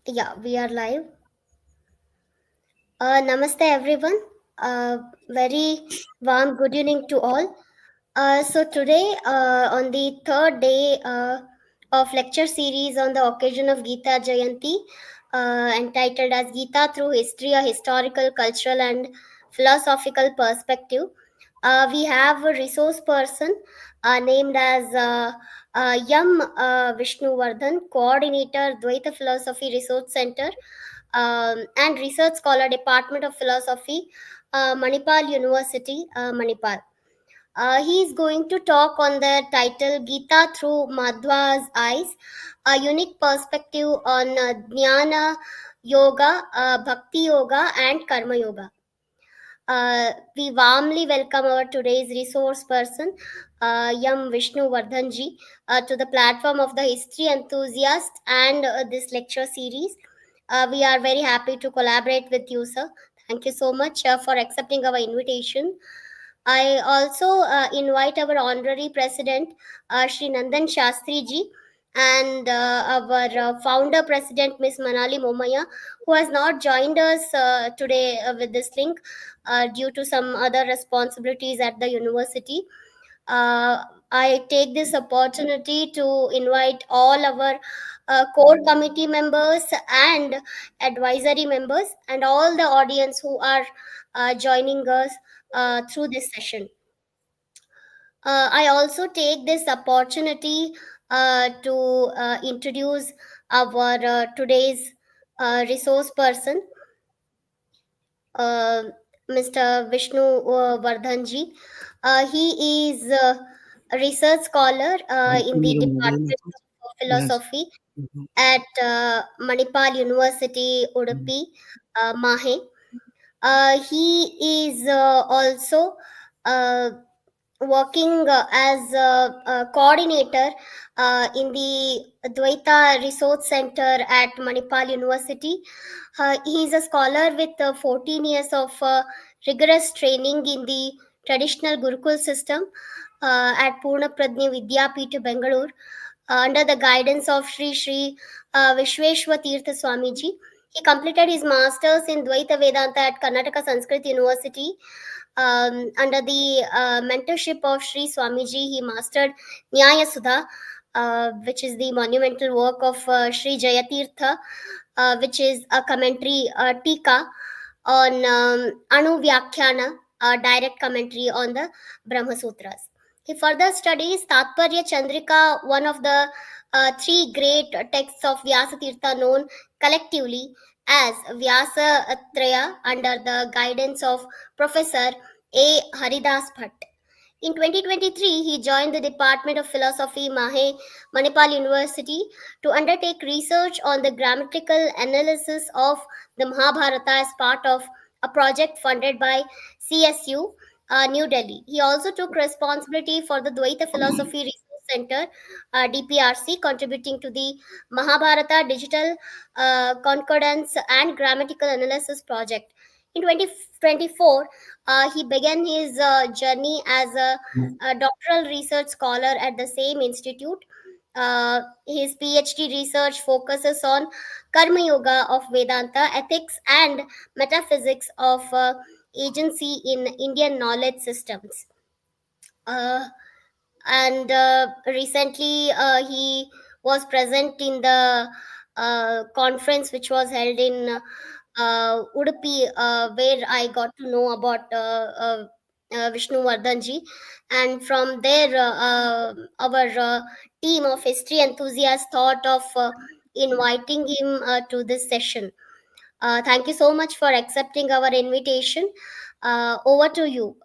Yeah, we are live. Namaste, everyone. Very warm good evening to all. So today, on the third day of lecture series on the occasion of Gita Jayanti, entitled as Gita through History, a historical, cultural, and philosophical perspective, we have a resource person named as Vishnuvardhan, coordinator, Dvaita Philosophy Research Center, and research scholar, Department of Philosophy, Manipal University, Manipal. He is going to talk on the title Gita through Madhva's eyes, a unique perspective on Jnana Yoga, Bhakti Yoga, and Karmayoga. We warmly welcome our today's resource person, Vishnuvardhan ji, to the platform of the history enthusiast and this lecture series. We are very happy to collaborate with you, sir. Thank you so much for accepting our invitation. I also invite our honorary president, Shri Nandan Shastri ji, and our founder president, Miss Manali Momaya, who has not joined us today with this link due to some other responsibilities at the university. I take this opportunity to invite all our core committee members and advisory members and all the audience who are joining us through this session. I also take this opportunity to introduce our today's resource person, uh, Mr. Vishnu Vardhanji. He is a research scholar in the Department of Yes. Philosophy at Manipal University, Udupi, MAHE. He is also uh, working as a coordinator in the Dvaita Resource Center at Manipal University. He is a scholar with 14 years of rigorous training in the traditional Gurukul system at Poornaprajna Vidyapeetha, Bengaluru, under the guidance of Shri Shri Vishweshatirtha Swamiji. He completed his masters in Dvaita Vedanta at Karnataka Sanskrit University. Under the mentorship of Shri Swamiji, he mastered Nyaya Sudha, which is the monumental work of Shri Jayatirtha, which is a commentary, Tika, on Anuvyakhyana, a direct commentary on the Brahmasutras. He further studies Tatparya Chandrika, one of the three great texts of Vyasatirtha known collectively as Vyasatraya under the guidance of Professor A. Haridas Bhat. In 2023, he joined the Department of Philosophy, MAHE, Manipal University, to undertake research on the grammatical analysis of the Mahabharata as part of a project funded by CSU, New Delhi. He also took responsibility for the Dvaita Philosophy Research Center, DPRC, contributing to the Mahabharata Digital Concordance and Grammatical Analysis Project. In 2024, he began his journey as a doctoral research scholar at the same institute. His PhD research focuses on Karmayoga of Vedanta, ethics, and metaphysics of agency in Indian knowledge systems. Uh, and recently, he was present in the conference which was held in Udupi, where I got to know about Vishnu ji, and from there, our team of history enthusiasts thought of inviting him to this session. Thank you so much for accepting our invitation. Over to you.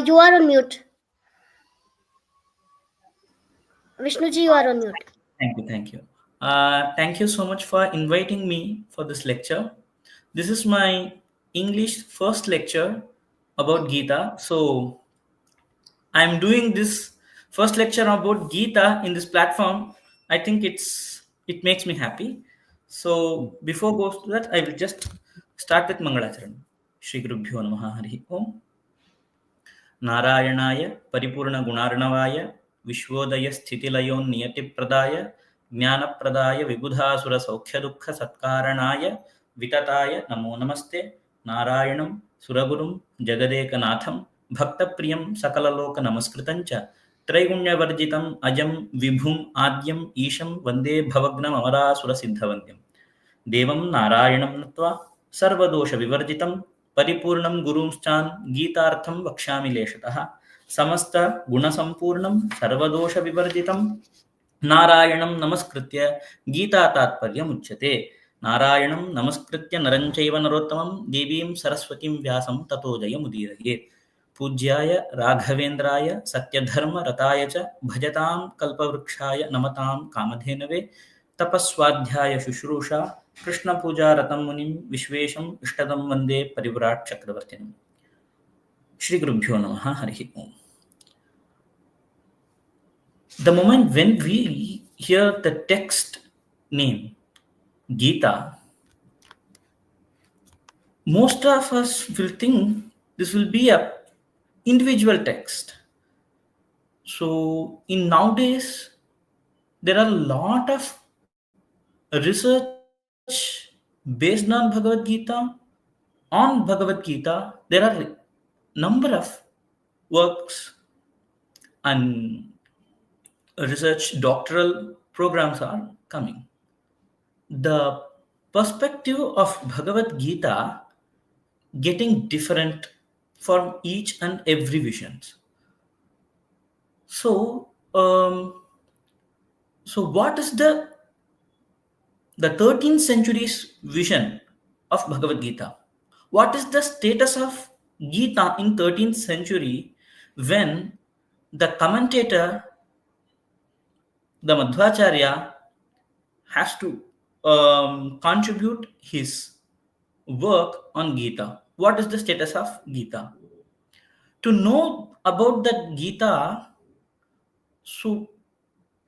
You are on mute. Vishnuji, you are on mute. Thank you. Thank you. Thank you so much for inviting me for this lecture. This is my English first lecture about Gita. So I'm doing this first lecture about Gita in this platform. I think it makes me happy. So before goes to that, I will just start with Mangalacharan. Shri Gurubhyo Namaha Hari Om. नारायणाय परिपूर्णगुणार्णवाय विश्वोदयस्थितिलयोन्नियतिप्रदाय ज्ञानप्रदाय विबुधासुरसौख्यदुःखसत्कारणाय वितताय नमो नमस्ते. नारायणं सुरगुरुं जगदेकनाथं भक्तप्रियं सकललोकनमस्कृतं च त्रैगुण्यवर्जितम् अजं विभुम् आद्यम् ईशं वन्दे भवग्नममरासुरसिद्धवन्द्यं देवं नारायणं नत्वा सर्वदोषविवर्जितं परिपूर्णं गुरुंश्चान् गीतार्थं वक्ष्यामि लेशतः. समस्तगुणसम्पूर्णं सर्वदोषविवर्जितं नारायणं नमस्कृत्य गीता तात्पर्यमुच्यते. नारायणं नमस्कृत्य नरं चैव नरोत्तमं देवीं सरस्वतीं व्यासं ततो जयमुदीरयेत्. पूज्याय राघवेन्द्राय सत्यधर्मरताय च भजतां कल्पवृक्षाय नमतां कामधेनवे तपस्वाध्याय शुश्रूषा कृष्णपूजारतं मुनिं विश्वेशम् इष्टदं वन्दे परिव्राट् चक्रवर्तिनं. Shri Gurubhyo Namaha Hari Om. The moment when we hear the text name Gita, most of us will think this will be a individual text. So in nowadays there are a lot of research based on Bhagavad Gita. On Bhagavad Gita there are number of works and research doctoral programs are coming. The perspective of Bhagavad Gita getting different for each and every visions. So what is the 13th century's vision of Bhagavad Gita? What is the status of Gita in 13th century when the commentator, the Madhvacharya, has to contribute his work on Gita? What is the status of Gita? To know about that Gita, so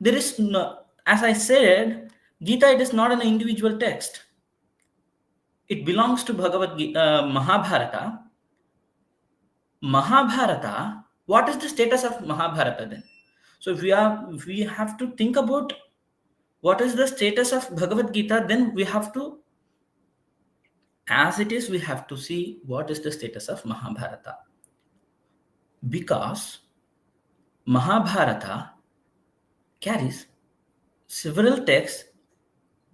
there is no, as I said, Gita, it is not an individual text. It belongs to Bhagavad Gita, Mahabharata. Mahabharata, what is the status of Mahabharata then? So if we have to think about what is the status of Bhagavad Gita, then we have to, as it is, we have to see what is the status of Mahabharata. Because Mahabharata carries several texts.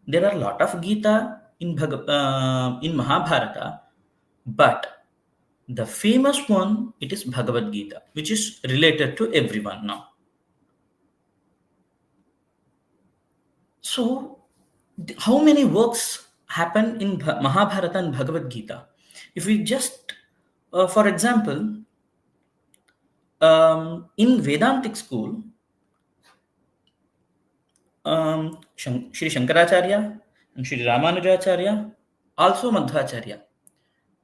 There are a lot of Gita in Mahabharata, but the famous one, it is Bhagavad Gita, which is related to everyone now. So how many works happen in Mahabharata and Bhagavad Gita? If we just for example, in Vedantic school, Shri Shankaracharya and Shri Ramanujacharya, also Madhvacharya,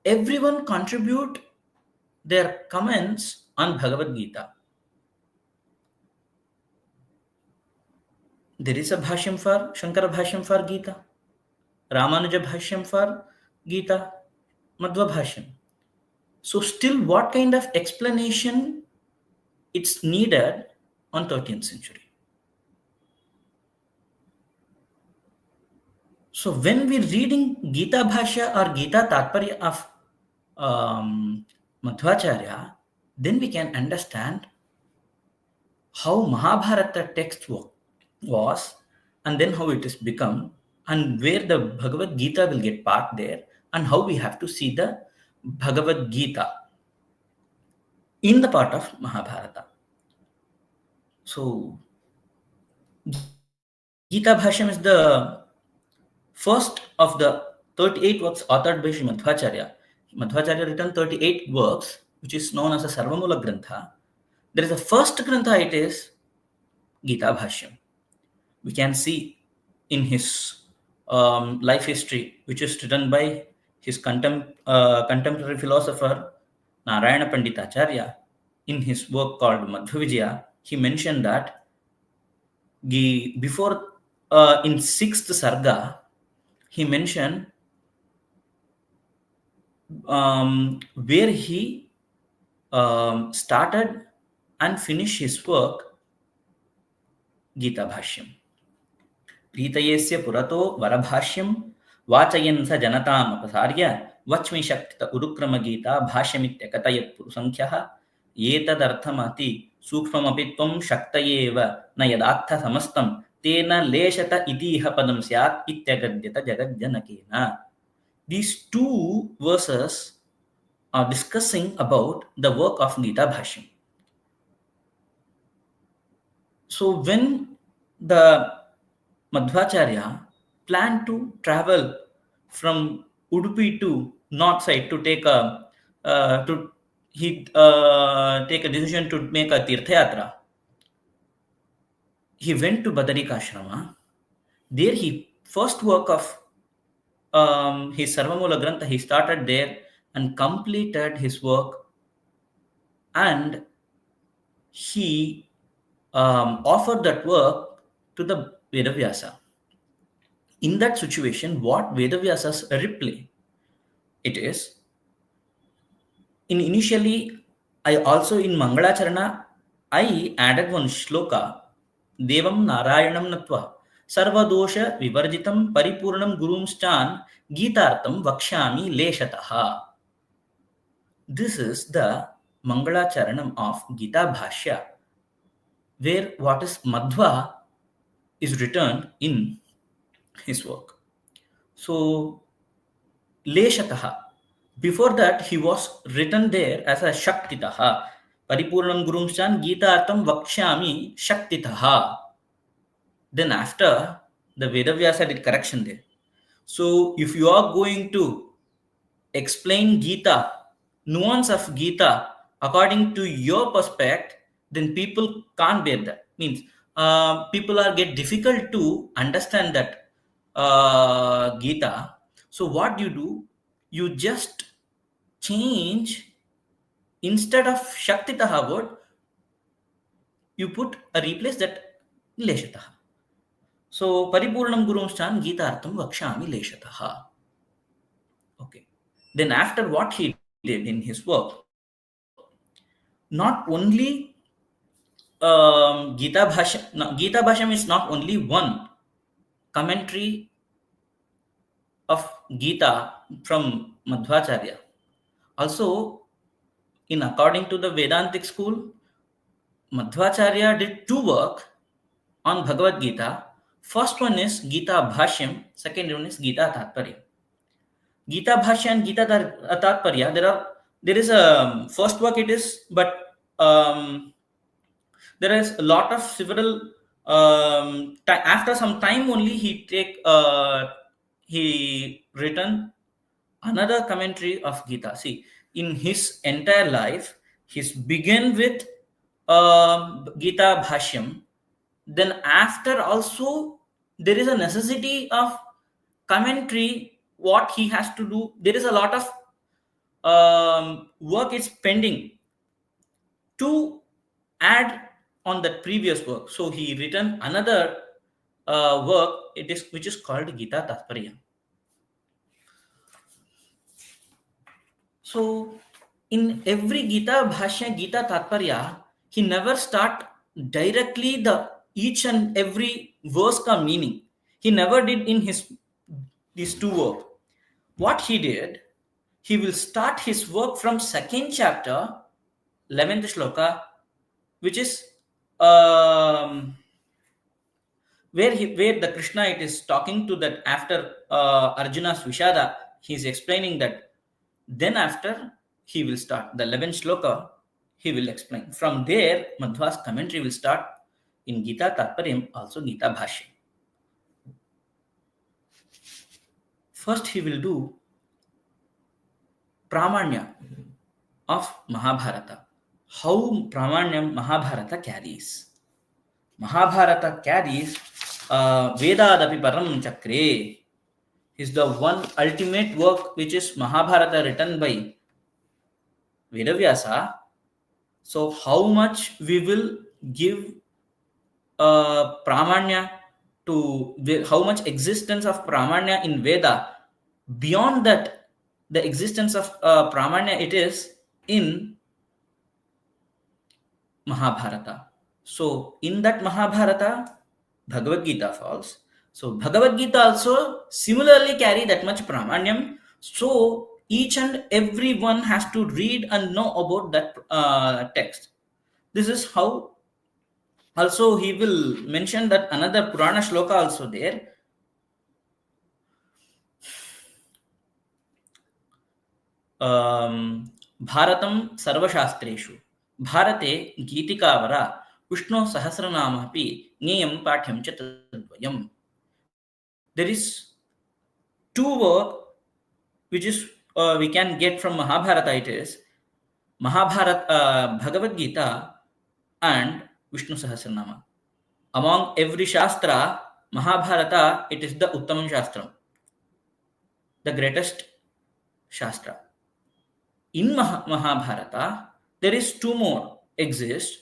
everyone contribute their comments on Bhagavad Gita. There is a Bhashyam for Shankara Bhashyam for Gita, Ramanuja Bhashyam for Gita, Madhva Bhashyam. So still what kind of explanation it's needed on 13th century? So when we're reading Gita Bhashya or Gita Tatparya of Madhvacharya, then we can understand how Mahabharata text was, and then how it has become, and where the Bhagavad Gita will get part there, and how we have to see the Bhagavad Gita in the part of Mahabharata. So Gita Bhashyam is the first of the 38 works authored by Sri Madhvacharya. Madhvacharya written 38 works, which is known as a Sarvamula Grantha. There is a first Grantha, it is Gita Bhashyam. We can see in his life history, which is written by his contemporary philosopher Narayana Panditacharya. In his work called Madhva Vijaya, he mentioned that before in 6th Sarga, he mentioned where he started and finished his work, Gita Bhashyam. प्रीतयेस्य पुरतो वरभाष्यं वाचयन् स जनतामपसार्य वच्मि शक्तित उरुक्रमगीता भाष्यमित्यकथयत् पुरुसङ्ख्यः एतदर्थमति सूक्ष्ममपि त्वं शक्तयेव न यदार्थसमस्तं तेन लेशत इतीह पदं स्यात् इत्यगद्यत जगज्जनकेन. These two verses are discussing about the work of Gita Bhashyam. So when the Madhvacharya planned to travel from Udupi to north side to take a take a decision to make a Tirtha Yatra. He went to Badarikashrama. There he first work of his Sarvamula Grantha, he started there and completed his work, and he offered that work to the Vedavyasa. In that situation, what Vedavyasa's reply? It is, initially, I also in Mangalacharana, I added one shloka, Devam Narayanam Natva, Sarvadosha Vivarjitam Paripurnam Gurumstan Gitartam Vakshami Leshataha. This is the Mangalacharanam of Gita Bhashya, where what is Madhva is written in his work. So, Leshataha. Before that, he was written there as a Shaktitaha. Paripurnam Gurumshan Gita Artam Vakshami Shaktitaha. Then after, the Vedavyasa did correction there. So, if you are going to explain Gita, nuance of Gita, according to your perspective, then people can't bear that. Means people are get difficult to understand that Gita. So what do? You just change, instead of Shaktitaha word, you put a replace that Leshataha. So Paripurnam Gurumstan Gita Artham Vakshami Leshataha. Okay. Then after what he did in his work, not only Gita Bhashyam is not only one commentary of Gita from Madhvacharya. Also, in according to the Vedantic school, Madhvacharya did two work on Bhagavad Gita. First one is Gita Bhashyam, second one is Gita Tatparya. Gita Bhashya and Gita Tatparya, there is a first work it is, but there is a lot of several after some time only he written another commentary of Gita. See, in his entire life, he's began with Gita Bhashyam. Then after also there is a necessity of commentary. What he has to do, there is a lot of work is pending to add on that previous work. So he written another work. Which is called Gita Tatparya. So, in every Gita Bhashya, Gita Tatparya, he never start directly the each and every verse ka meaning. He never did in these two work. What he did, he will start his work from second chapter, 11th shloka, which is where the Krishna it is talking to that after Arjuna's Vishada, he is explaining that. Then after he will start the 11th shloka, he will explain. From there, Madhva's commentary will start in Gita Tatparyam, also Gita Bhashya. First, he will do Pramanya of Mahabharata. How Pramanyam Mahabharata carries. Mahabharata carries Vedadapi Param Chakre. Is the one ultimate work which is Mahabharata written by Vedavyasa. So how much we will give Pramanya to, how much existence of Pramanya in Veda, beyond that the existence of Pramanya, it is in Mahabharata. So in that Mahabharata, Bhagavad Gita falls. So Bhagavad Gita also similarly carry that much Pramanyam. So each and every one has to read and know about that text. This is how. Also, he will mention that another Purana shloka also there. Bharatam sarvashastreshu. Bharate Gitikavara Vishnu Sahasranamapi Nyayam Patyam Chatadvayam. There is two work which is we can get from Mahabharata. It is Mahabharata, Bhagavad Gita, and Vishnu Sahasranama. Among every Shastra, Mahabharata, it is the Uttamam Shastra, the greatest Shastra. In Mahabharata, there is two more exist,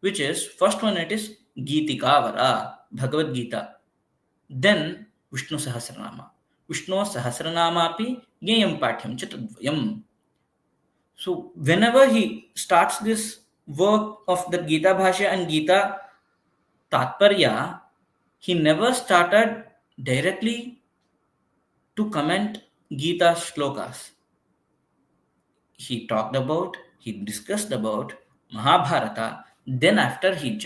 which is first one it is Gitikavara, Bhagavad Gita. Then Vishnu Sahasranama. Vishnu Sahasranama api Nyayam Patyam Chatadvayam. So whenever he starts this work of the Gita Bhashya and Gita Tatparya, he never started directly to comment Gita shlokas. He discussed about Mahabharata. Then after he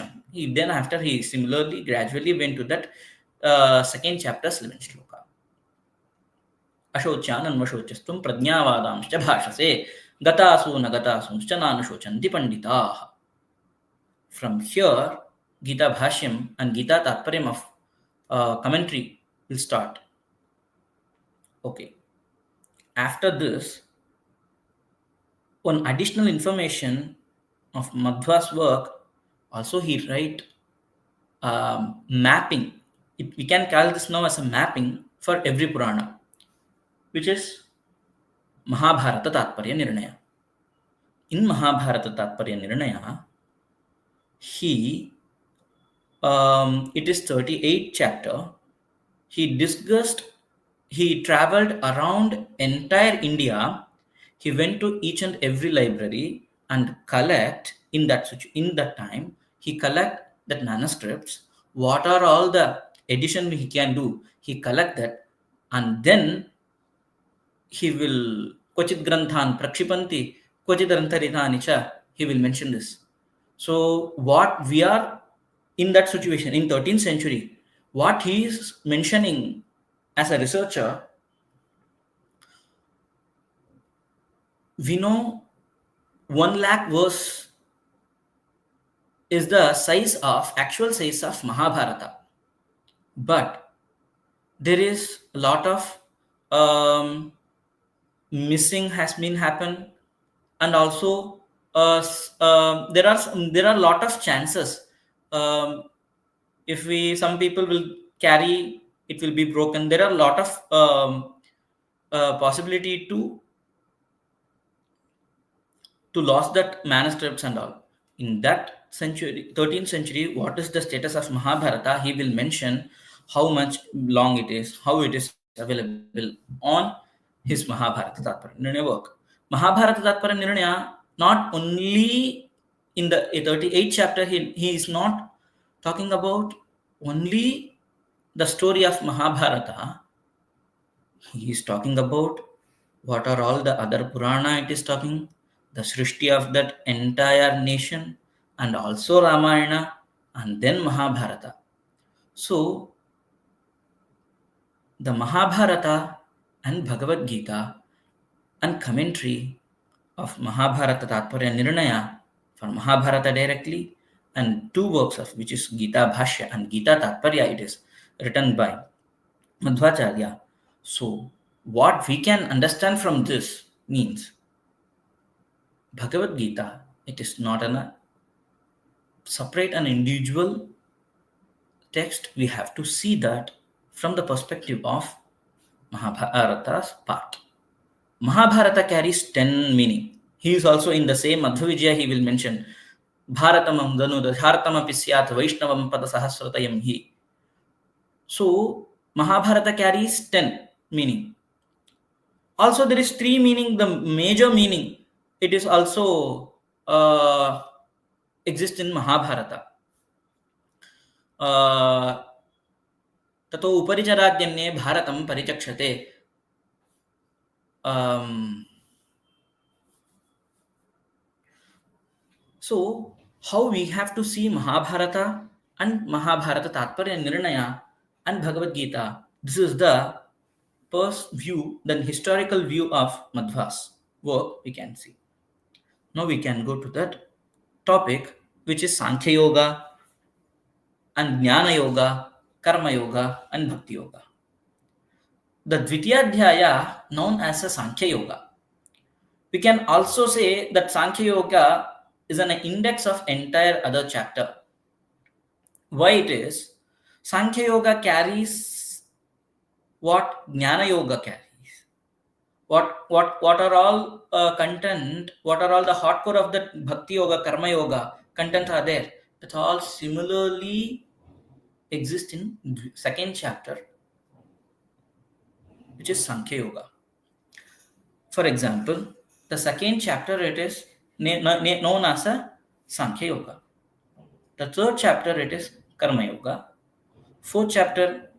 similarly gradually went to that second chapter, 11th shloka. Ashochananvashochistum prajnavadamscha bhashase gatasu nagatasuncha nanushocanti panditaah. From here, Gita Bhashyam and Gita Tatparyam of commentary will start. Okay. After this, one additional information of Madhva's work, also he write mapping. We can call this now as a mapping for every Purana, which is Mahabharata Tatparya Nirnaya. In Mahabharata Tatparya Nirnaya, it is 38th chapter. He traveled around entire India. He went to each and every library and collect in that time. He collect that manuscripts. What are all the edition he can do? He collect that, and then he will Kochit Granthan Prakshipanti Kochit Grantharitani cha. He will mention this. So what we are in that situation in 13th century, what he is mentioning as a researcher, we know 1 lakh verse is the actual size of Mahabharata. But there is a lot of missing has been happened, and also there are a lot of chances. If some people will carry, it will be broken. There are a lot of possibility to lose that manuscripts and all. In that century, 13th century, what is the status of Mahabharata? He will mention how much long it is, how it is available on his Mahabharata Tatparya Nirnaya work. Mahabharata Tatparya Nirnaya, not only in the 38th chapter, he is not talking about only the story of Mahabharata. He is talking about what are all the other Purana it is talking, the Srishti of that entire nation, and also Ramayana, and then Mahabharata. So, the Mahabharata and Bhagavad Gita and commentary of Mahabharata Tatparya Nirnaya for Mahabharata directly, and two works of which is Gita Bhashya and Gita Tatparya, it is written by Madhvacharya. So, what we can understand from this means Bhagavad Gita, it is not a separate and individual text. We have to see that from the perspective of Mahabharata's part. Mahabharata carries 10 meaning. He is also in the same Madhva Vijaya, he will mention Bharatamam Danu Dhartamapi Syat Vaishnavam Pada Sahasratayam Hi. So Mahabharata carries 10 meaning. Also, there is three meaning. The major meaning, it is also exists in Mahabharata. ततो उपरिचराद्यन्ये भारतं परिचक्षते. So, how we have to see Mahabharata and Mahabharata Tatparya Nirnaya and Bhagavad Gita. This is the first view, the historical view of Madhva's work we can see. Now we can go to that topic, which is Sankhya Yoga and Jnana Yoga, Karmayoga and Bhakti Yoga. The Dvitiyadhyaya known as a Sankhya Yoga. We can also say that Sankhya Yoga is an index of entire other chapter. Why it is? Sankhya Yoga carries what Jnana Yoga carries. What are all content? What are all the hardcore of the Bhakti Yoga, Karma Yoga content are there? That all similarly exist in second chapter, which is Sankhya Yoga. For example, the second chapter, it is known as a Sankhya Yoga. The third chapter, it is Karma Yoga. Fourth chapter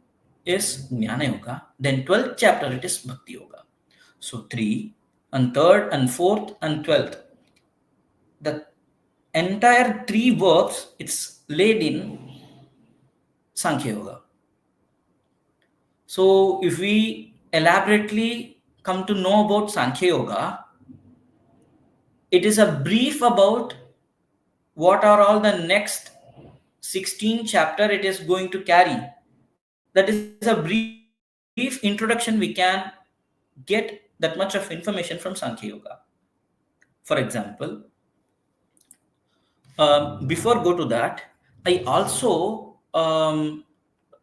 is Jnana Yoga. Then 12th chapter, it is Bhakti Yoga. So 3 and 3rd and 4th and 12th. The entire 3 works, it's laid in Sankhya Yoga. So if we elaborately come to know about Sankhya Yoga, it is a brief about what are all the next 16 chapter it is going to carry. That is a brief introduction we can get that much of information from Sankhya Yoga. For example, before go to that, I also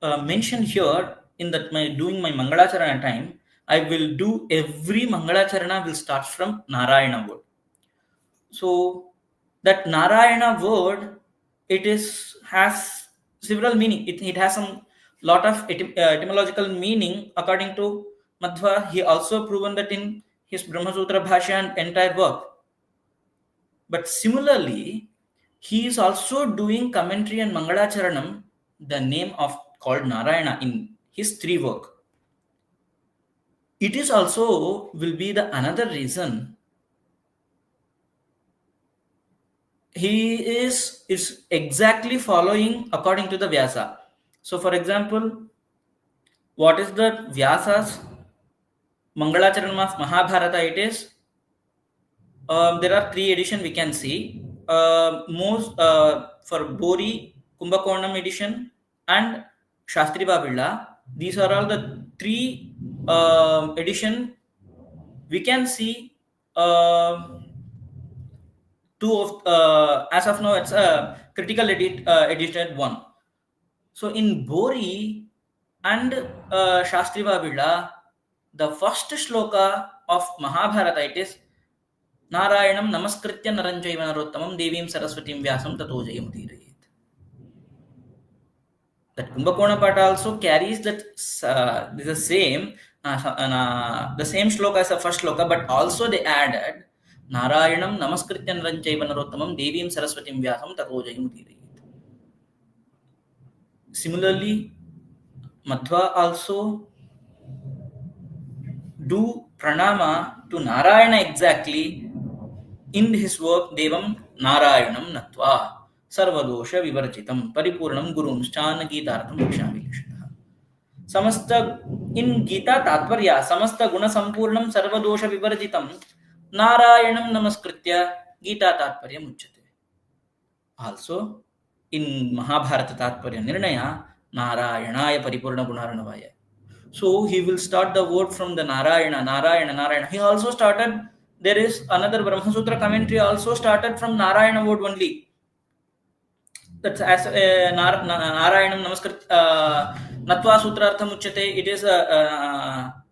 mention here in that doing my Mangalacharana time, I will do every Mangalacharana will start from Narayana word. So that Narayana word, it has several meaning. It has some lot of etymological meaning. According to Madhva, he also proven that in his Brahmasutra Bhashya and entire work. But similarly, he is also doing commentary and Mangalacharanam, the name of called Narayana in his 3 work. It is also will be the another reason he is exactly following according to the Vyasa. So for example, what is the Vyasa's Mangalacharanam of Mahabharata? It is there are 3 editions we can see. Most for Bori, Kumbakonam edition and Shastri Babilla. These are all the 3 edition. We can see 2 of as of now it's a critical edited one. So in Bori and Shastri Babilla, the first shloka of Mahabharata, it is Narayanam namaskritya naranjaiva narottamam devim saraswatim vyasam tato jayamudirayet. That Kumbhakona part also carries that the same shloka as the first shloka, but also they added Narayanam namaskritya naranjaiva narottamam devim saraswatim vyasam tato jayamudirayet. Similarly, Madhva also do pranama to Narayana exactly in his work Devam Narayanam Natva Sarvadosha Vivarjitam Paripurnam Gurumschana Gitartham Vakshami Lishitah. Samasta in Gita Tatparya Samasta Guna Sampurnam Sarvadosha Vivarjitam Narayanam Namaskritya Gita Tatparya Muchate. Also in Mahabharata Tatparya Nirnaya Narayanaya Paripurna Gunaranavaya. So he will start the word from the Narayana. He also started, there is another Brahmasutra commentary also started from Narayana word only. That's as Narayanam Namaskar Natva Sutrartham Uchate.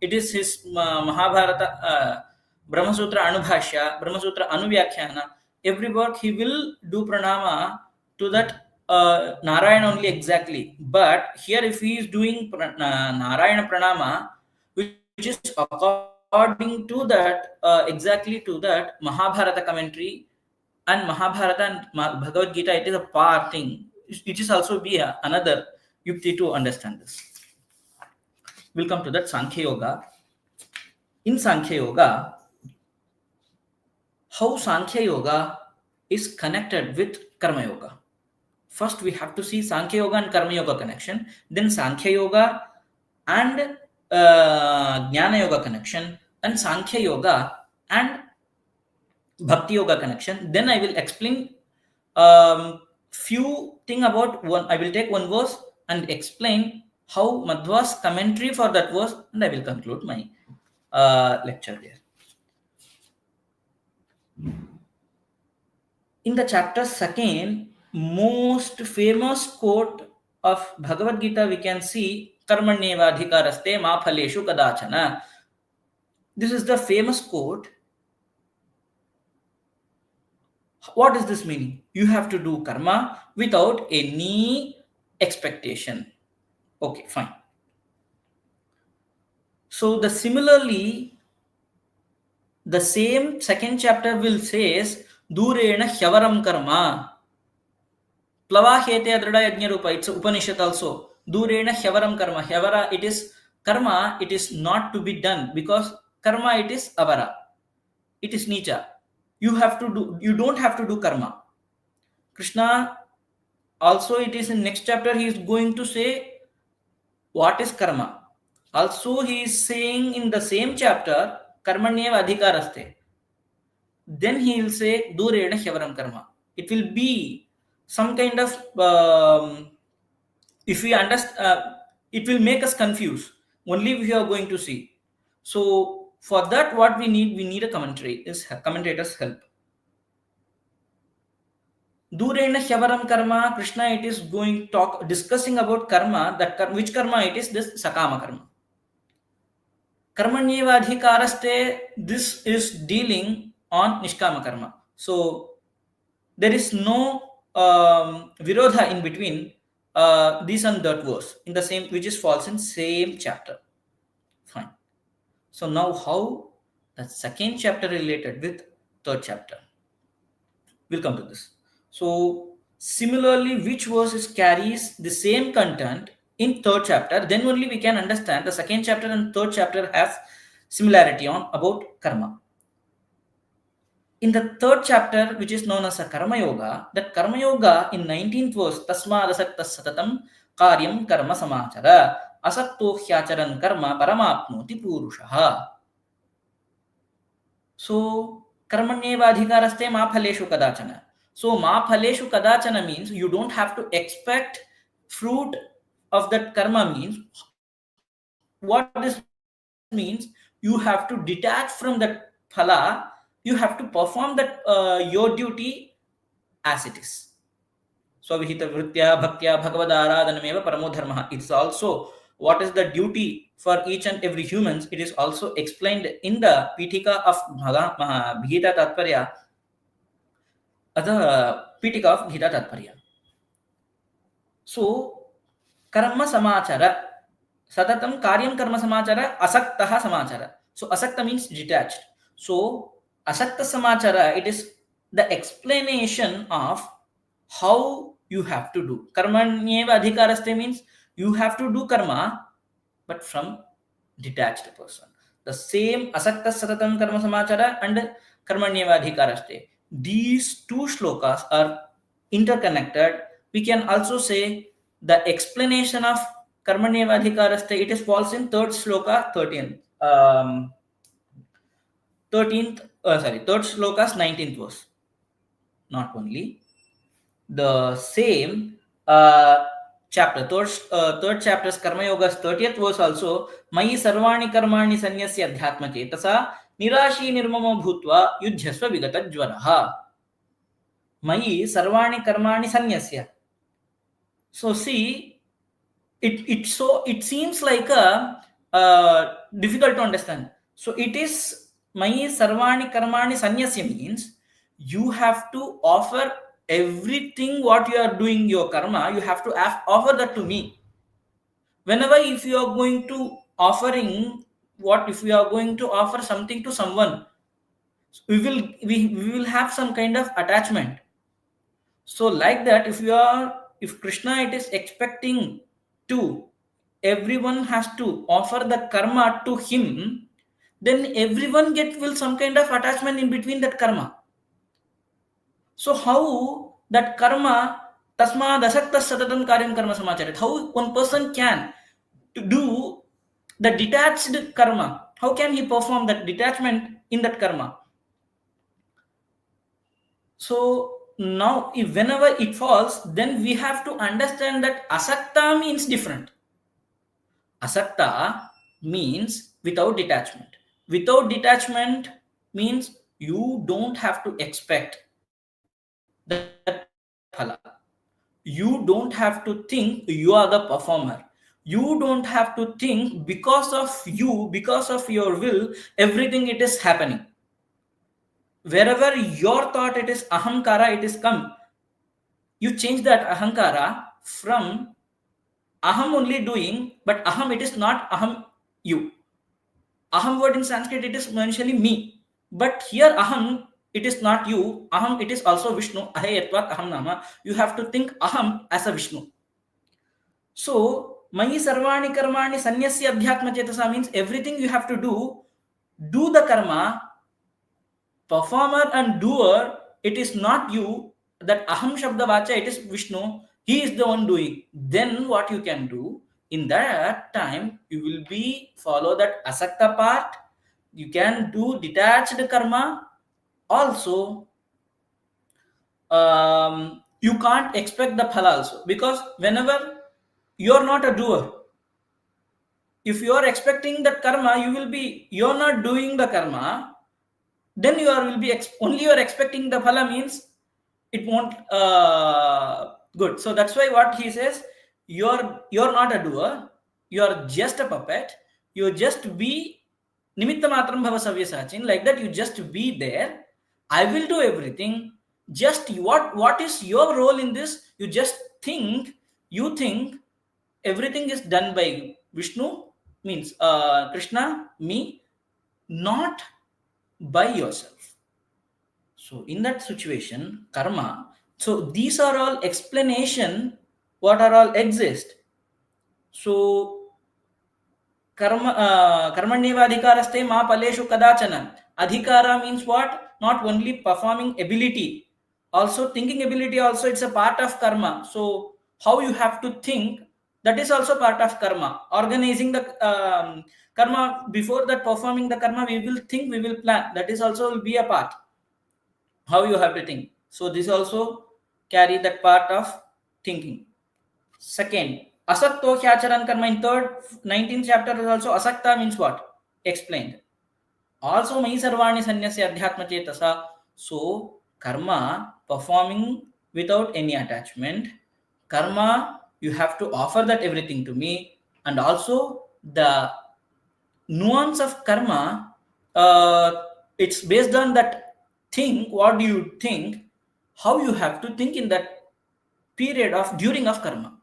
It is his Mahabharata Brahmasutra Anubhashya, Brahmasutra Anuvyakhyana. Every work he will do pranama to that Narayana only exactly. But here if he is doing Narayana pranama, which is according to according to that, exactly to that Mahabharata commentary and Mahabharata and Bhagavad Gita, it is a part thing. It is also be another yukti to understand this. We'll come to that Sankhya Yoga. In Sankhya Yoga, how Sankhya Yoga is connected with Karma Yoga. First, we have to see Sankhya Yoga and Karma Yoga connection, then Sankhya Yoga and Jnana Yoga connection, and Sankhya Yoga and Bhakti Yoga connection. Then I will explain few thing about one. I will take one verse and explain how Madhva's commentary for that verse, and I will conclude my lecture there. In the chapter second, most famous quote of Bhagavad Gita, we can see Karmanyevadhikaraste ma phaleshu kadachana. This is the famous quote. What is this meaning? You have to do karma without any expectation. Okay, fine. So similarly, the same second chapter will says Durena Hyavaram Karma. Plavahete Adrada Yajnarupa, it's Upanishad also. Durena Hyavaram Karma. Hyavara, it is karma, it is not to be done because karma, it is avara. It is nicha. You don't have to do karma. Krishna also, it is in next chapter, he is going to say what is karma. Also, he is saying in the same chapter, karmanyeva adhikaraste. Then he will say, durena hyavaram karma. It will be some kind of, if we understand, it will make us confused. Only if you are going to see. So, for that, what we need a commentary, is commentator's help. Durena Hyavaram Karma, Krishna, it is discussing about karma, which karma it is, this Sakama Karma. Karmanyeva Adhikaraste, this is dealing on Nishkama Karma. So, there is no Virodha in between this and that verse, in the same, which is falls in same chapter. Fine. So, now how the second chapter related with third chapter. We'll come to this. So, similarly, which verses carries the same content in third chapter, then only we can understand the second chapter and third chapter has similarity on about karma. In the third chapter, which is known as a Karmayoga, that Karmayoga in 19th verse, Tasmad asaktas satatam karyam karma samachara, asakto hyacharan karma paramapnoti purushaha. So, karmanyeva adhikaraste ma phaleshu kadachana. So, ma phaleshu kadachana means you don't have to expect fruit of that karma means. What this means, you have to detach from that phala, you have to perform that your duty as it is. Swavihita vritya bhaktya bhagavadaradhanameva paramo dharma. It's also what is the duty for each and every humans. It is also explained in the Tika of Gita Tatparya, the Tika of Gita Tatparya. So, karma samachara, satatam karyam karma samachara, asaktaha samachara. So, asakta means detached. So, asakta samachara, it is the explanation of how you have to do. Karmanyeva adhikaraste means you have to do karma, but from detached person. The same asakta satatam karma samachara and karmanyeva adhikaraste. These two shlokas are interconnected. We can also say the explanation of karmanyeva adhikaraste, it is falls in third shloka, 13th. Third shloka's 19th verse. Not only the same chapter, third chapter's Karma Yoga's 30th verse also, Mayi sarvani karmani sanyasya adhyatma chetasa nirashi nirmamo bhutva yudhyasva vigata jvaraha. Mayi sarvani karmani sanyasya. So see, it seems like a difficult to understand. So it is Mayi sarvani karmani sanyasya means you have to offer everything what you are doing your karma, you have to offer that to me. Whenever if you are going to offering what if we are going to offer something to someone, we will have some kind of attachment. So like that, if Krishna it is expecting to everyone has to offer the karma to him, then everyone will some kind of attachment in between that karma. So how that karma tasma dasakta satatam karyam karma samacharit, how one person can to do the detached karma, how can he perform that detachment in that karma? So now if whenever it falls, then we have to understand that asakta means different. Asakta means without detachment. Without detachment means you don't have to expect that phala. You don't have to think you are the performer. You don't have to think because of you, because of your will, everything it is happening. Wherever your thought it is ahamkara, it is come. You change that ahankara from aham only doing, but aham it is not aham you. Aham word in Sanskrit it is essentially me, but here aham it is not you. Aham it is also Vishnu. Ahayatvat aham nama. You have to think aham as a Vishnu. So mayi sarvani karmani sanyasya adhyatma chetasa means everything you have to do the karma. Performer and doer, it is not you. That aham shabda vacha, it is Vishnu. He is the one doing. Then what you can do in that time, you will be follow that asakta part. You can do detached karma. Also, you can't expect the phala also, because whenever you are not a doer, if you are expecting that karma, you are not doing the karma, then will be only you are expecting the phala means it won't good. So that's why what he says, you're not a doer, you're just a puppet. You just be nimitta matram bhava savyasachin, like that. You just be there. I will do everything. Just what is your role in this? You just think. You think everything is done by Vishnu, means Krishna, me, not by yourself. So in that situation, karma. So these are all explanation what are all exist. So karmanyeva adhikaraste ma paleshu kadachana. Adhikara means what? Not only performing ability, also thinking ability. Also, it's a part of karma. So how you have to think, that is also part of karma. Organizing the karma, before that performing the karma, we will think, we will plan. That is also will be a part. How you have to think. So this also carry that part of thinking. Second, asakto hyacharan karma. In third 19th chapter is also asakta means what? Explained. Also mai sarvani sanyasya adhyatma chetasa. So karma performing without any attachment. Karma, you have to offer that everything to me. And also the nuance of karma, it's based on that think. What do you think? How you have to think in that period of during of karma.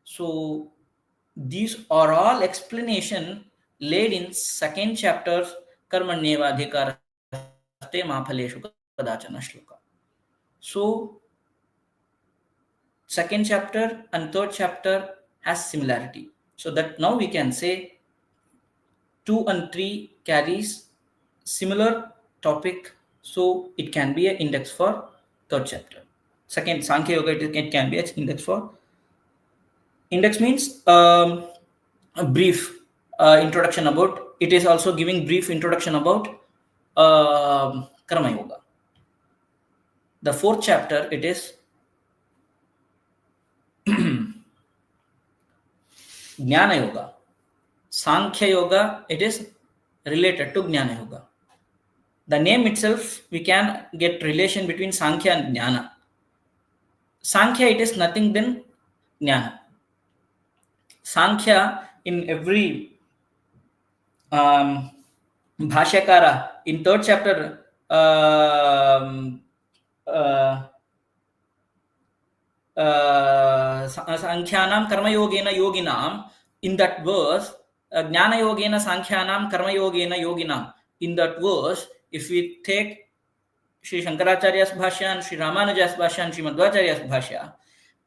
So these are all explanation laid in second chapter karmanyeva adhikaraste ma phaleshu kadachana shloka. So second chapter and third chapter has similarity, so that now we can say 2 and 3 carries similar topic, so it can be an index for third chapter. Second Sankhya Yoga, it can be an index for. Index means a brief introduction about. It is also giving brief introduction about Karma Yoga. The fourth chapter, it is Jnana Yoga. Sankhya Yoga, it is related to Jnana Yoga. The name itself, we can get relation between Sankhya and Jnana. Sankhya, it is nothing than Jnana. Sankhya, in every Bhashyakara, in third chapter, Sankhyanam Karmayogena Yoginam, in that verse, Jnana Yogena Sankhyanam, Karma Yogena Yoginam. In that verse, if we take Sri Shankaracharya's Bhashya and Sri Ramanuja's Bhashya and Sri Madhvacharya's Bhashya,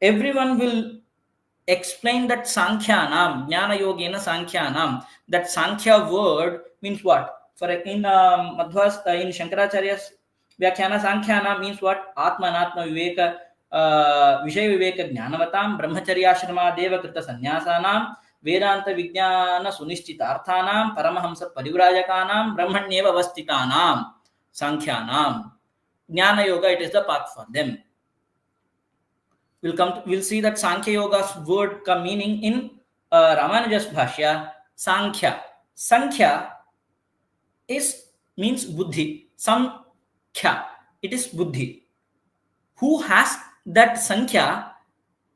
everyone will explain that Sankhyanam, Jnana Yogena Sankhyanam. That Sankhya word means what? For in Madhva's, in Shankaracharya's Vyakhyana, Sankhyanam means what? Atma Anatma Viveka, Vishaya Viveka Jnanavatam, Brahmacharya Deva Krita Sanyasanam, Vedanta Vijnana Sunishchitarthanam, Paramahamsa Parivrajakaanam, Brahmanyeva Vastitanam, Sankhyanam. Jnana Yoga, it is the path for them. We'll see that Sankhya Yoga's word meaning in Ramanuja's Bhashya, Sankhya. Sankhya means buddhi. Sankhya, it is buddhi. Who has that Sankhya,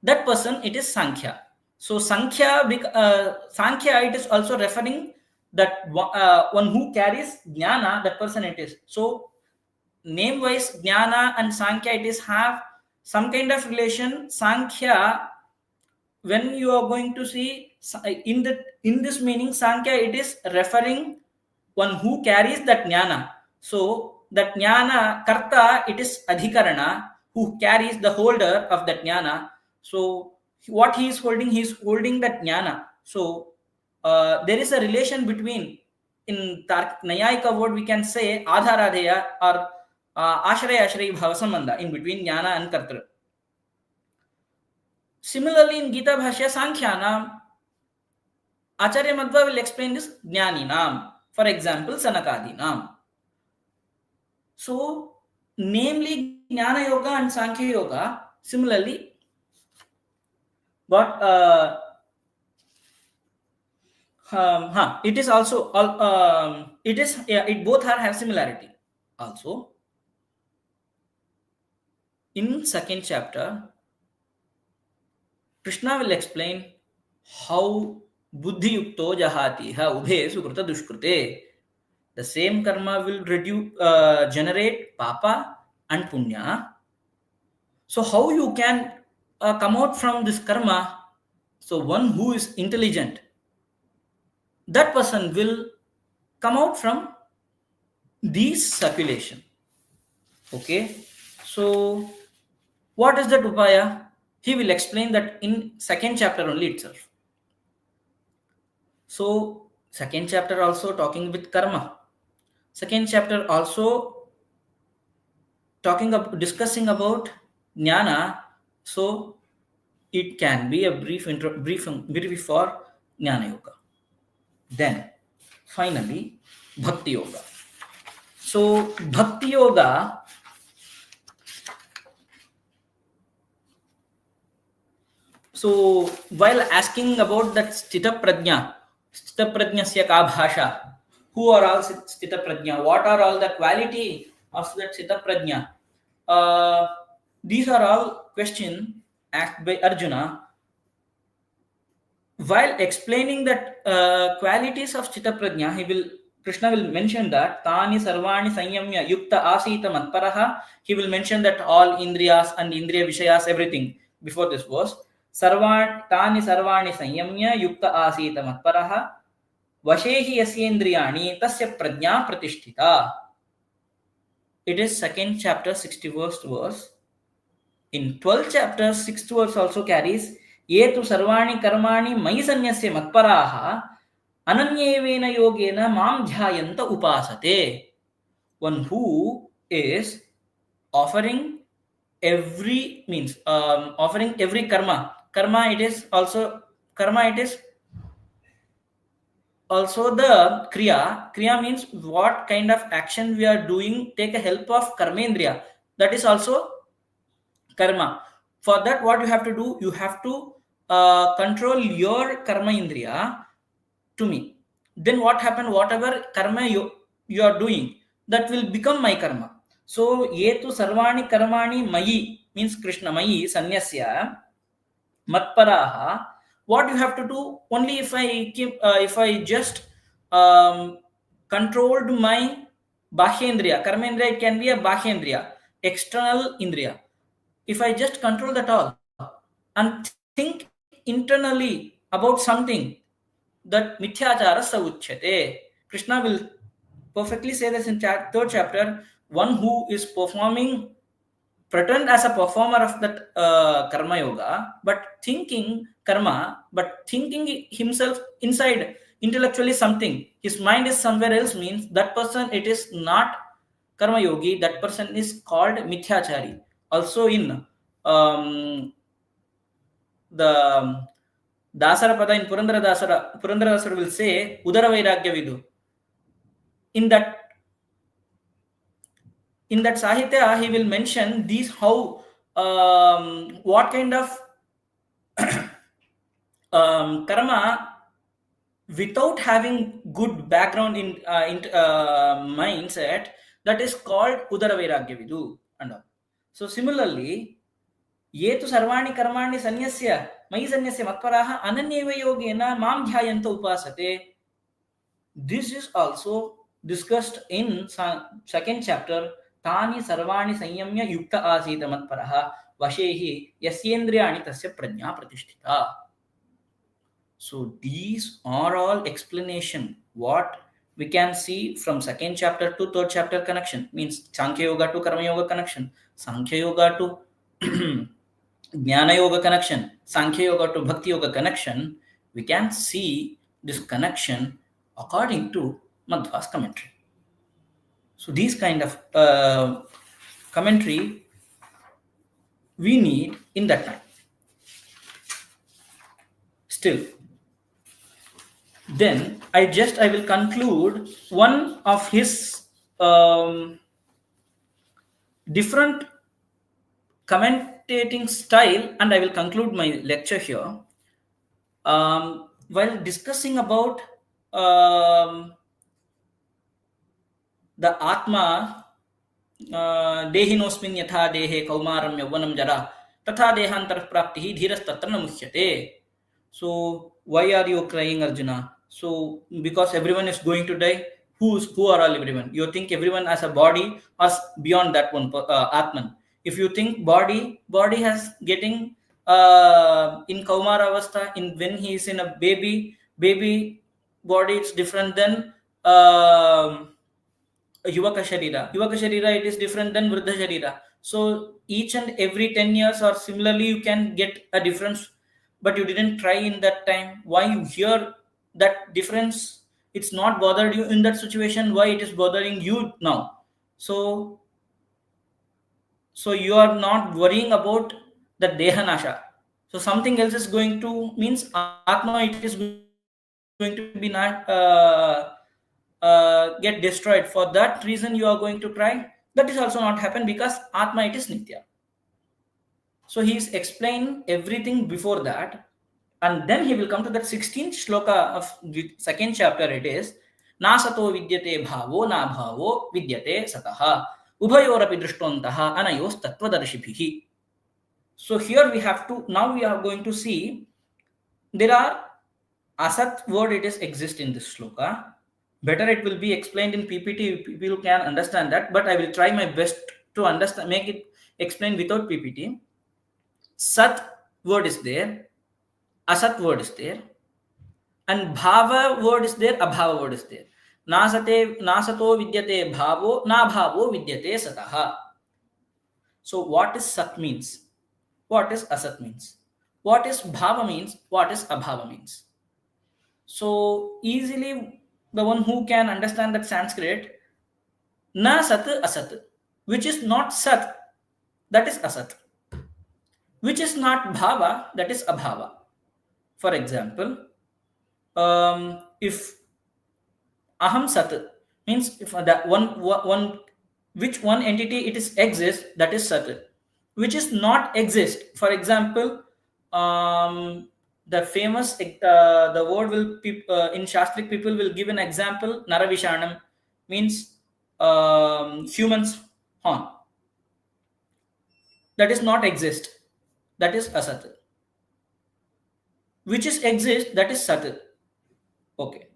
that person, it is Sankhya. So Sankhya, it is also referring that one who carries Jnana, that person it is. So name wise, Jnana and Sankhya, it is have some kind of relation. Sankhya, when you are going to see in this meaning, Sankhya, it is referring one who carries that Jnana. So that Jnana Karta, it is Adhikarana, who carries the holder of that Jnana. So what he is holding that Jnana. So there is a relation between, in Nayayika word we can say Adharadeya or Ashraya Bhavasambandha, in between Jnana and Kartra. Similarly, in Gita Bhashya Sankhyanam, Acharya Madhva will explain this Jnaninam. For example, Sanakadinam. So, namely Jnana Yoga and Sankhya Yoga, similarly, but it is also it both have similarity. Also, in second chapter, Krishna will explain how buddhi yukto jahati ha ubhe sukrita dushkrute. The same karma will generate papa and punya. So how you can come out from this karma? So one who is intelligent, that person will come out from these circulation. Okay, so what is that upaya? He will explain that in second chapter only itself. So second chapter also talking with karma. Second chapter also discussing about jnana. So it can be a brief for jnana yoga. Then finally bhakti yoga. So bhakti yoga, so while asking about that stita prajnasya ka bhasha, who are all stita prajna, what are all the quality of that stita prajna, these are all questions asked by Arjuna. While explaining that qualities of stita prajna, Krishna will mention that tani sarvani sanyamya yukta asita matparaha. He will mention that all indriyas and indriya vishayas, everything before this verse. Tani sarvani sanyamya yukta asita matparaha vashehi yasyendriyani tasya prajna pratishtita. It is second chapter 61st verse. In 12th chapter 6th verse also carries ye tu sarvani karmani mayi sanyasya matparaha ananyevena yogena mam dhyayanta upasate. One who is offering every karma. It is also the kriya. Kriya means what kind of action we are doing, take a help of karmendriya. That is also karma. For that, what you have to do, you have to control your karma indriya to me. Then what happened? Whatever karma you are doing, that will become my karma. So ye tu sarvani karmani mayi means Krishna, mayi sanyasya matparaha. What you have to do? Only if I just controlled my bahyendriya, karmendriya, it can be a bahyendriya, external indriya. If I just control that all and think internally about something, that mithyachara sa uchyate. Krishna will perfectly say this in third chapter. One who is performing, pretend as a performer of that karma yoga, but thinking karma, but thinking himself inside intellectually something, his mind is somewhere else, means that person, it is not karma yogi, that person is called mithyachari. Also in the Dasara Pada in Purandara will say Udara Vairagya Vidu. In that Sahitya, he will mention these how what kind of karma without having good background in mindset, that is called Udara Vairagya Vidu. And so similarly, ये तु सर्वाणि कर्माणि सन्यस्य मयि सन्यस्य मत्पराः अनन्यैव योगेन मां ध्यायन्त उपासते. This is also discussed in second chapter. तानि सर्वाणि संयम्य युक्त आसीत मत्परः वशेहि यस्येन्द्रियाणि तस्य प्रज्ञा प्रतिष्ठिता. So these are all explanation what we can see from second chapter to third chapter connection, means Sankhya Yoga to Karma Yoga connection, Sankhya Yoga to Jnana Yoga connection, Sankhya Yoga to Bhakti Yoga connection. We can see this connection according to Madhva's commentary. So these kind of commentary we need in that time. Still, then I will conclude one of his different commentating style, and I will conclude my lecture here. While discussing about the Atma, dehinosmin yatha dehe kaumaram yauvanam jara tatha dehantar praptihi dhiras tatra namuhyate. So why are you crying, Arjuna? So because everyone is going to die. Who are all everyone? You think everyone as a body or beyond that one, Atman? If you think body has getting in Kaumara Avastha, in when he is in a baby body, it's different than Yuvaka Sharira, it is different than Vruddha Sharira. So each and every 10 years or similarly you can get a difference, but you didn't try in that time. Why you hear that difference? It's not bothered you in that situation. Why it is bothering you now? So you are not worrying about the Dehanasha. So something else is going to, means Atma, it is going to be not get destroyed. For that reason you are going to cry. That is also not happen, because Atma, it is Nitya. So he is explaining everything before that, and then he will come to that 16th shloka of the second chapter. It is Nasato vidyate bhavo na bhavo vidyate sataha ubhayorapi drishtontaha anayos tattvadarshibhihi. So here we are going to see there are asat word, it is exist in this shloka. Better it will be explained in PPT, people can understand that, but I will try my best to understand, make it explain without PPT. Sat word is there, asat word is there, and bhava word is there, abhava word is there. Nasato vidyate bhavo, na bhavo vidyate sataha. So what is sat means? What is asat means? What is bhava means? What is abhava means? So easily the one who can understand that Sanskrit, na sat asat, which is not sat, that is asat, which is not bhava, that is abhava. For example, if aham sat means if that one which one entity it is exists, that is sat, which is not exist. For example, the famous the word will in Shastric people will give an example. Naravishanam means humans horn. That is not exist. That is asat. Which is exist, that is sat. Okay.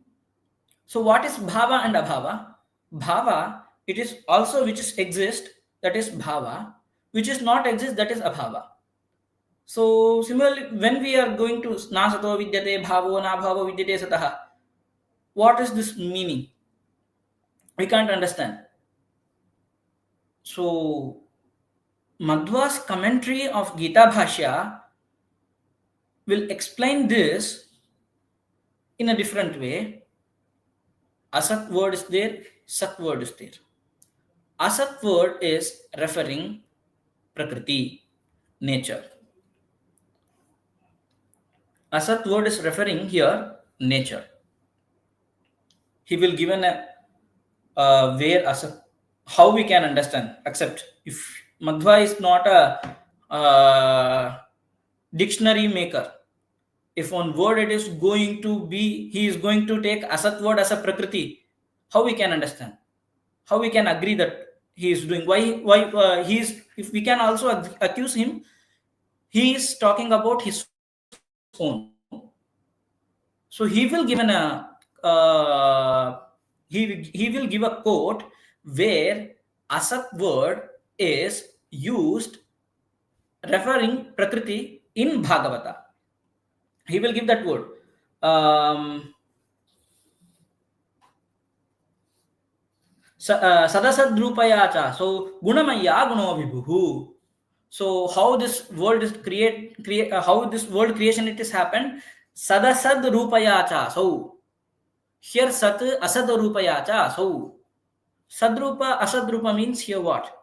So what is bhava and abhava? Bhava, it is also which is exist, that is bhava. Which is not exist, that is abhava. So similarly, when we are going to na sato vidyate bhavo na bhavo vidyate satah, what is this meaning? We can't understand. So Madhva's commentary of Gita Bhashya will explain this in a different way. Asat word is there, Sat word is there. Asat word is referring Prakriti, nature. Asat word is referring here nature. He will given a where asat, how we can understand. Except if Madhva is not a dictionary maker, if one word it is going to be, he is going to take asat word as a prakriti, how we can understand, how we can agree that he is doing, why he is, if we can also accuse him, he is talking about his own. So he will given a he will give a quote where asat word is used referring prakriti in Bhagavata. He will give that word. Sadasadrupaya cha. So gunamaya guno vibhuhu. So how this world is create how this world creation it is happened. Sadasad rupaya cha. So here sat asad rupaya cha. So sadrupa asadrupa means here what?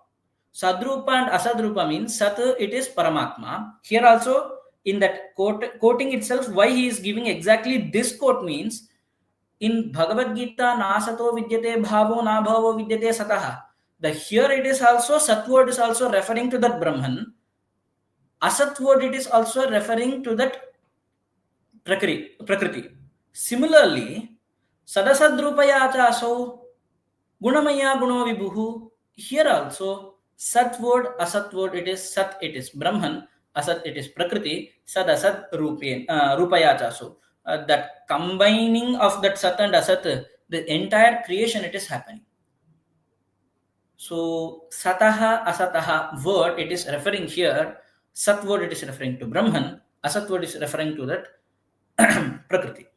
Sadrupa and asadrupa means sat it is Paramatma. Here also in that quoting itself, why he is giving exactly this quote means in Bhagavad Gita, nasato vidyate bhavo na bhavo vidyate satah. The here it is also sat word is also referring to that Brahman. Asat word it is also referring to that Prakriti. Similarly, Sadasadrupaya aso gunamaya guno vibhuhu. Here also sat word, asat word it is sat it is Brahman, asat it is Prakriti, sadasat rupaya aso. That combining of that sat and asat, the entire creation it is happening. So sataha asataha word it is referring here, sat word it is referring to Brahman, asat word is referring to that Prakriti.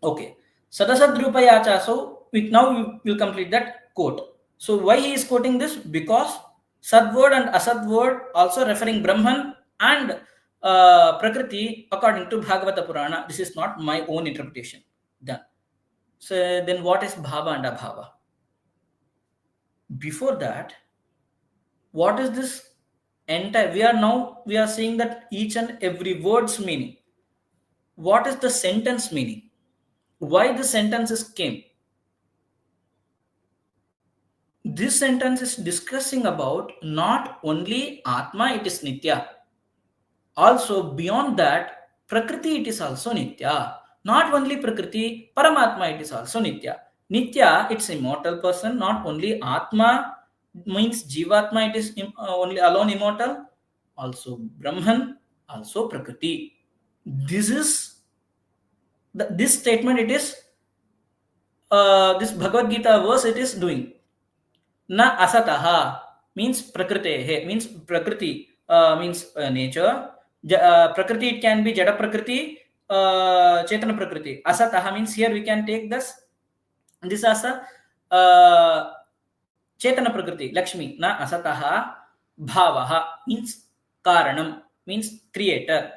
Okay. Sadasadrupaya cha. So now we will complete that quote. So why he is quoting this? Because Sad word and Asad word also referring Brahman and Prakriti according to Bhagavata Purana. This is not my own interpretation. Done. So then what is Bhava and Abhava? Before that, what is this entire? We are seeing that each and every word's meaning. What is the sentence meaning? Why the sentences came? This sentence is discussing about not only Atma, it is Nitya. Also, beyond that, Prakriti, it is also Nitya. Not only Prakriti, Paramatma, it is also Nitya. Nitya, it's immortal person. Not only Atma means Jivatma, it is only alone immortal. Also Brahman, also Prakriti. This is this statement. It is this Bhagavad Gita verse. It is doing. Na asataha means prakritehe means prakriti means nature. Prakriti it can be jada prakriti, chetana prakriti. Asataha means here we can take this as a chetana prakriti Lakshmi. Na asataha bhavaha means karanam means creator.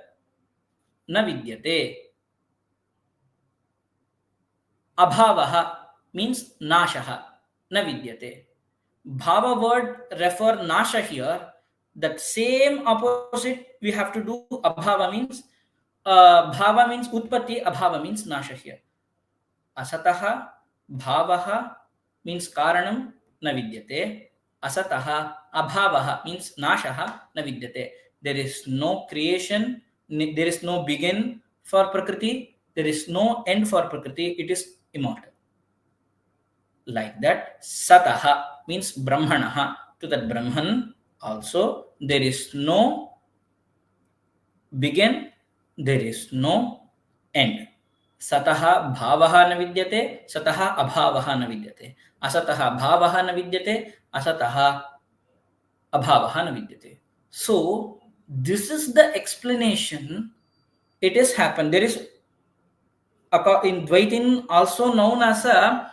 Na vidyate. Abhavaha means nashaha. Na vidyate. Bhava word refer nasha here. That same opposite we have to do. Abhava means bhava means utpatti, abhava means nasha here. Asataha bhavaha means karanam na vidyate. Asataha abhavaha means nashaha na vidyate. There is no creation, there is no begin for Prakriti, there is no end for Prakriti, it is immortal. Like that, Sataha means Brahmanaha. To that Brahman also there is no begin, there is no end. Sataha bhavaha na vidyate, sataha abhavaha na vidyate. Asataha bhavaha na vidyate, asataha abhavaha na vidyate. So this is the explanation. It has happened. There is in Dvaitin also known as a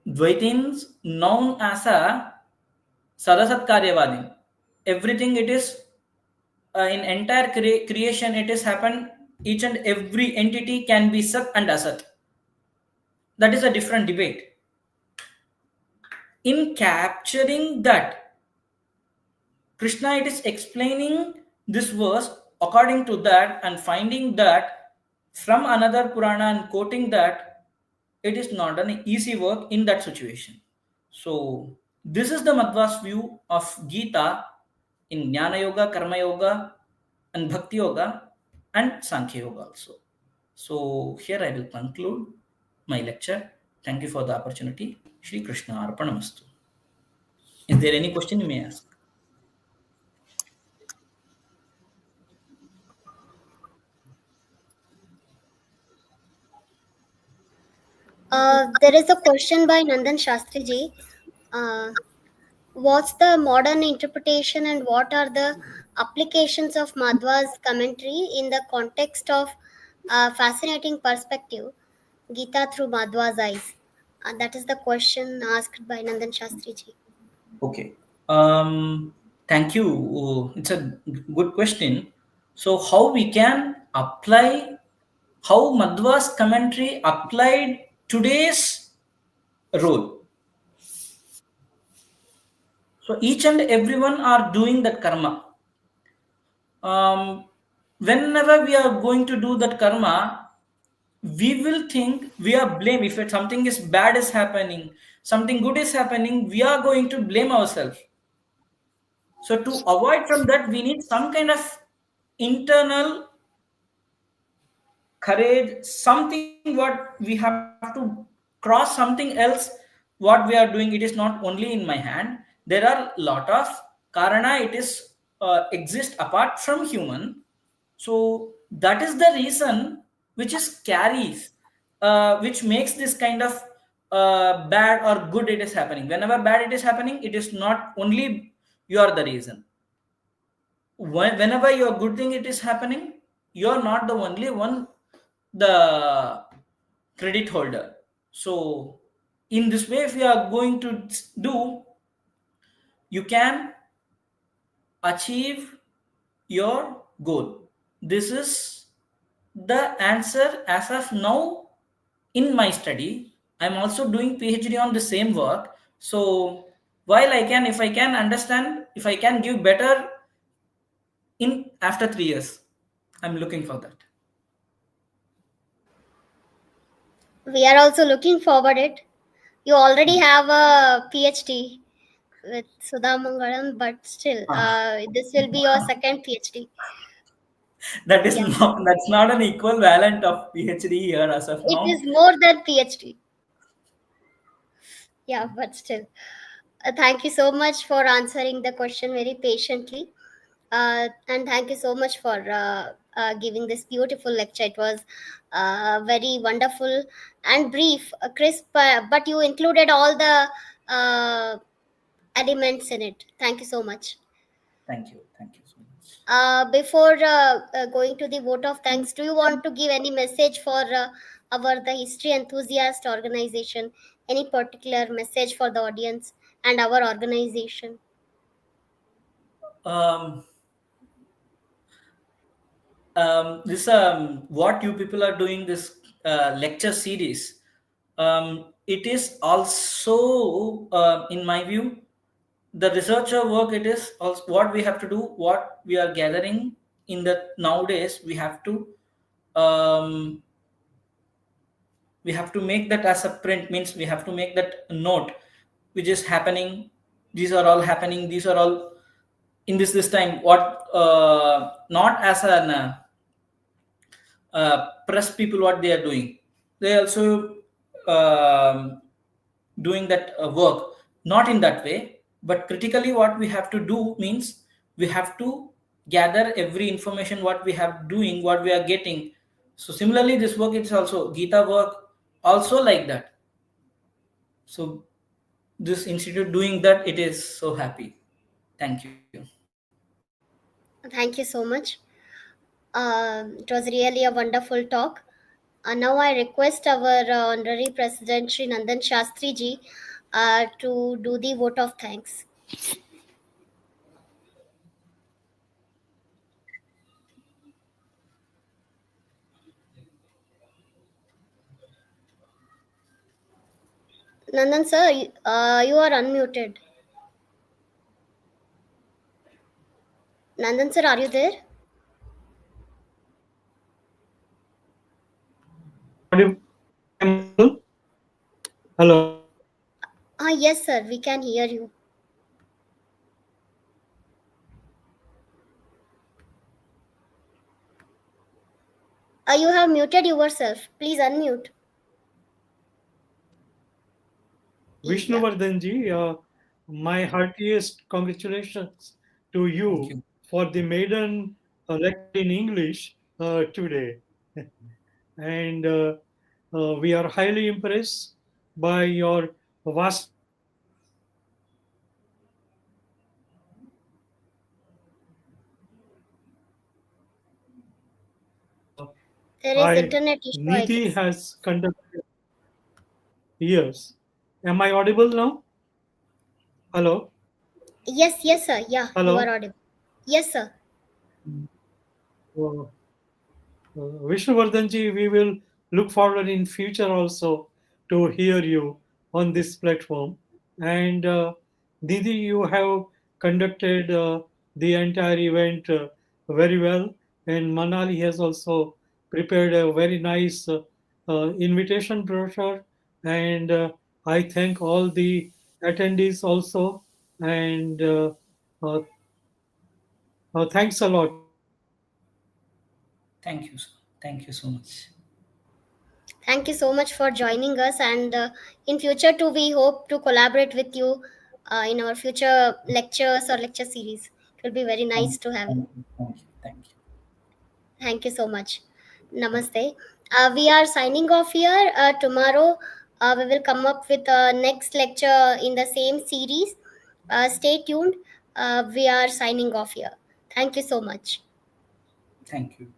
Dvaitins known as a Sadasat Karyavadin. Everything it is in entire creation it has happened. Each and every entity can be Sat and Asat. That is a different debate. In capturing that, Krishna it is explaining this verse according to that and finding that from another Purana and quoting that, it is not an easy work in that situation. So this is the Madhva's view of Gita in Jnana Yoga, Karmayoga, and Bhakti Yoga, and Sankhya Yoga also. So here I will conclude my lecture. Thank you for the opportunity. Shri Krishna Arpanamastu. Is there any question you may ask? There is a question by Nandan Shastri ji. What's the modern interpretation and what are the applications of Madhva's commentary in the context of fascinating perspective, Gita through Madhva's eyes? That is the question asked by Nandan Shastri ji. Okay. Thank you. It's a good question. So, how we can apply, how Madhva's commentary applied today's role. So, each and everyone are doing that karma. Whenever we are going to do that karma, we will think we are blame. If something is bad is happening, something good is happening, we are going to blame ourselves. So to avoid from that, we need some kind of internal courage, something what we have to cross something else. What we are doing, it is not only in my hand. There are lot of karana. It is exist apart from human. So that is the reason which is carries, which makes this kind of bad or good it is happening. Whenever bad it is happening, it is not only you are the reason. Whenever your good thing it is happening, you're not the only one, the credit holder. So in this way, if you are going to do, you can achieve your goal. This is the answer as of now. In my study, I'm also doing PhD on the same work. So while I can, if I can understand, if I can give better in after 3 years, I'm looking for that. We are also looking forward it. You already have a PhD with Sudha Mangalam, but still, Ah, this will be your second PhD. that is Yeah, not, that's not an equivalent of PhD here as of it is now. more than PhD. Yeah, but still. Thank you so much for answering the question very patiently. And thank you so much for giving this beautiful lecture. It was very wonderful and brief, crisp, but you included all the elements in it. Thank you so much. Thank you. Thank you so much. Before going to the vote of thanks, do you want to give any message for our the history enthusiast organization? Any particular message for the audience and our organization? Um, this what you people are doing this lecture series. It is also, in my view, the researcher work. It is also what we have to do. What we are gathering in the nowadays, um, we have to make that as a print. Means we have to make that note, which is happening. These are all happening. These are all in this time. What not as an press people what they are doing, they also doing that work, not in that way, but critically what we have to do means we have to gather every information what we have doing, what we are getting. So similarly this work is also Gita work also like that. So this institute doing that, it is so happy. Thank you. Thank you so much. It was really a wonderful talk. Now I request our honorary president Sri Nandan Shastri ji to do the vote of thanks. Nandan sir, you are unmuted. Nandan sir, are you there? Am I audible? Hello. Yes sir, we can hear you. You have muted yourself. Please unmute. Yeah. Vishnuvardhan ji, my heartiest congratulations to you Thank you. for the maiden lecture in English today. And we are highly impressed by your vast There is I internet issue, I Nidhi guess. has conducted years. Am I audible now? Hello? Yes, yes sir. Yeah, you are Hello? audible. Yes sir. Uh, Vishnuvardhanji, we will look forward in future also to hear you on this platform. And Didi, you have conducted the entire event very well. And Manali has also prepared a very nice invitation brochure. And I thank all the attendees also. And uh, thanks a lot. Thank you, sir. Thank you so much. Thank you so much for joining us, and in future too, we hope to collaborate with you in our future lectures or lecture series. It will be very nice to have you. Thank you. Thank you. Thank you. Thank you so much. Namaste. We are signing off here. Tomorrow, we will come up with next lecture in the same series. Stay tuned. We are signing off here. Thank you so much. Thank you.